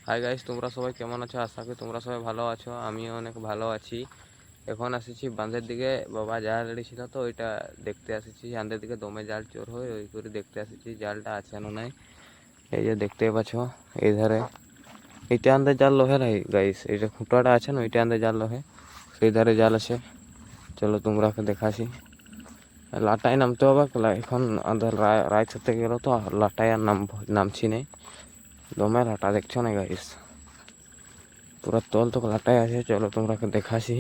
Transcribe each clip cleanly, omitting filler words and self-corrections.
Hi guys, তোমরা সবাই কেমন আছো? আশা করি তোমরা সবাই ভালো আছো। আমিও অনেক ভালো আছি। এখন আসিছি বাঁধের দিকে। বাবা জাল এড়েছিল তো ওইটা দেখতে আসিছি। বাঁধের দিকে দমে জাল চোর হয়, ওই করে দেখতে আসিছি জালটা আছে না নাই। এই যে দেখতে পাচ্ছ এই ধারে এইটা আন্দে জাল লোহে নাই গাইস, এই যে খুঁটাটা আছে না ওইটা আন্দে জাল লোহে, সেই ধারে জাল আছে। চলো তোমরাকে দেখাছি। লাটায় নামতে হবে। এখন আন্দার রাইত হতে গেল তো লাটায় আর নামছি নেই। দমে লাটা দেখছো না গাইস, পুরা তল তক লাটাই আছে। চলো তোমরাকে দেখাছি।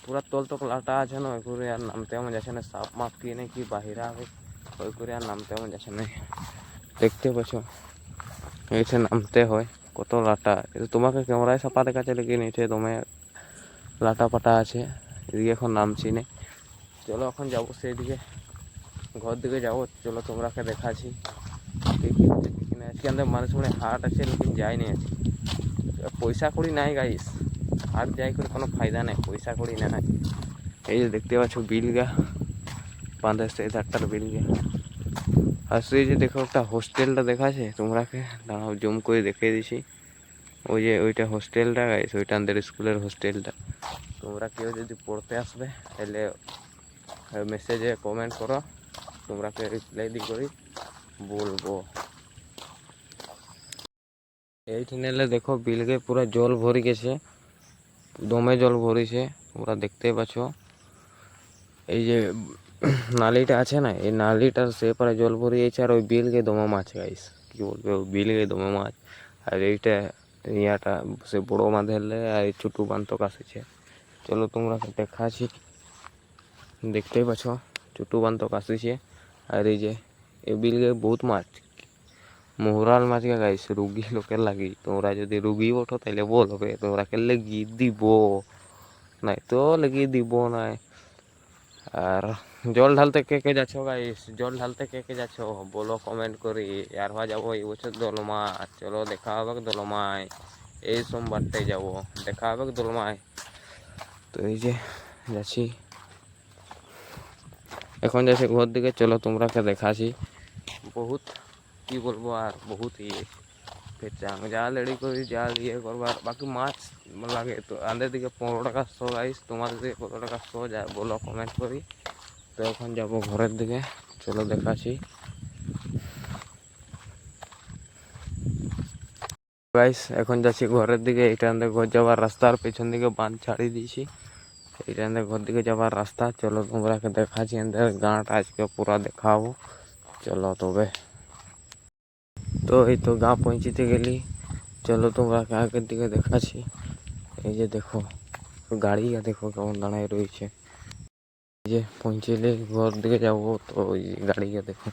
পুরা তল তক লাটা আছে না, ওই করে আর নামতে আমার যাচ্ছে না। সাপ মাপ কি নেই কি বাহিরা হবে, ওই করে আর নামতে আমার যাচ্ছে না। দেখতে পাচ্ছ এইটা নামতে হয় কত লাটা। তোমাকে ক্যামেরায় সাপা দেখাচ্ছে, লেকিন এইটা দমে লাটা পাটা আছে। এদিকে এখন নামছি না। চলো এখন যাবো সেইদিকে, ঘর দিকে যাবো। চলো তোমরাকে দেখাছি দেখি হচ্ছে কি না। আজকে আমাদের মানুষ মনে হাট আছে, লেকিন যায়নি আজকে। পয়সা কড়ি নাই গাইস, হাট যাই করে কোনো ফায়দা নেই, পয়সা কড়ি নাই। এই যে দেখতে পাচ্ছ বিলগা বাঁধের সেই ধারটার বিলগা। আর সেই যে দেখো একটা হোস্টেলটা দেখাছে তোমরাকে, দাঁড়াও জুম করে দেখিয়ে দিছি। ওই যে ওইটা হোস্টেলটা গাইস, ওইটা আমাদের স্কুলের হোস্টেলটা। তোমরা কেউ যদি পড়তে আসবে তাহলে মেসেজে কমেন্ট করো, তোমরাকে রিপ্লাই দি করি বলবো। এইটি নেলে দেখো বিলগে পুরা জল ভরি গেছে, দমে জল ভরিছে তোমরা দেখতে পাচ্ছ। এই যে নালিটা আছে না, এই নালিটার সেপারে জল ভরিয়েছে। আর ওই বিলগে দমে মাছ গাইস, কি বলবে, ওই বিলগে দমে মাছ। আর এইটা ইয়াটা সে বড় মাছ ধরলে, আর এই ছোটো বান্তক আসেছে। চলো তোমরা দেখাছি, দেখতেই পাচ্ছ ছোটো বান্তক আসেছে। আর এই যে এই বিলগে বহুত মাছ, মোহরাল মাছ গাইস, রুগী লোকের লাগি। তোমরা যদি রুগী ওঠো তাহলে বলবে, তোমরা লেগি দিব নাই তো লেগি দিব নাই। আর জল ঢালতে কে কে যাচ্ছ গাইস? জল ঢালতে কে কে যাচ্ছ বলো কমেন্ট করি। আর হওয়া যাবো এই বছর দোলমায়। চলো দেখা হবে দোলমায়, এই সোমবারটাই যাবো, দেখা হবে দোলমায়। তো এই যে যাচ্ছি, এখন যাচ্ছি ঘর দিকে। চলো তোমরাকে দেখাছি। বহুত কি বলবো, আর বহুত ইয়ে জাল রেডি করি, জাল ইয়ে করবার বাকি মাছ লাগে। তো আমাদের দিকে 15 টাকা শো গাইস, তোমাদের দিকে কত টাকা শো যায় বলো কমেন্ট করি। তো এখন যাবো ঘরের দিকে, চলো দেখাচ্ছি গাইস। এখন যাচ্ছি ঘরের দিকে। এইটা আমাদের ঘর যাওয়ার রাস্তার পেছন দিকে বাঁধ ছাড়িয়ে দিয়েছি। এইটা আমাদের ঘর দিকে যাওয়ার রাস্তা। চলো তোমরাকে দেখাচ্ছি, আমাদের গাঁটা আজকে পুরা দেখাবো। চলো তবে, তো এই তো গাঁ পৌঁছিতে গেলি। চলো তোমরাকে আগের দিকে দেখাচ্ছি। এই যে দেখো গাড়িটা দেখো কেমন দাঁড়ায় রয়েছে। এই যে পৌঁছলে ঘর দিকে যাবো, তো ওই গাড়িটা দেখো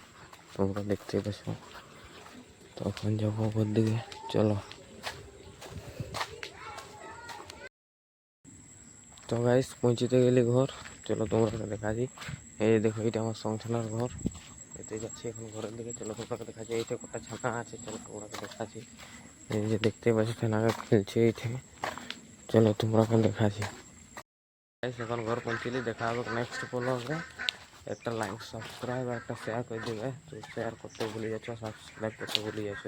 তোমরা দেখতে পাচ্ছ। তখন যাবো ঘর দিকে। চলো তো গাইস পৌঁছতে গেলে ঘর, চলো তোমরা দেখাচ্ছি। এই যে দেখো এটা আমার সংসার ঘর, এতে যাচ্ছি এখন ঘরের দিকে। চলো তোমরা দেখাচ্ছি। এইটা কটা ছানা আছে, চলো তোমরা দেখাচ্ছি। এই যে দেখতে পাচ্ছ ছানাকে খেলছে এইটা। চলো তোমরা দেখাচ্ছি গাইস। এখন ঘর পৌঁছলি, দেখা হবে নেক্সট ব্লগে। একটা লাইক সাবস্ক্রাইব আর একটা শেয়ার করে দিবে। তো শেয়ার করতে ভুলে যাচ্ছ, সাবস্ক্রাইব করতে ভুলে যাচ্ছ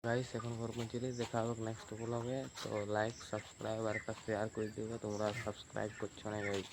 গাইস। এখন ঘর পৌঁছলি, দেখা হবে নেক্সট ব্লগে। তো লাইক সাবস্ক্রাইব আর একটা শেয়ার করে দিবে, তোমরা সাবস্ক্রাইব করছো না গাইস।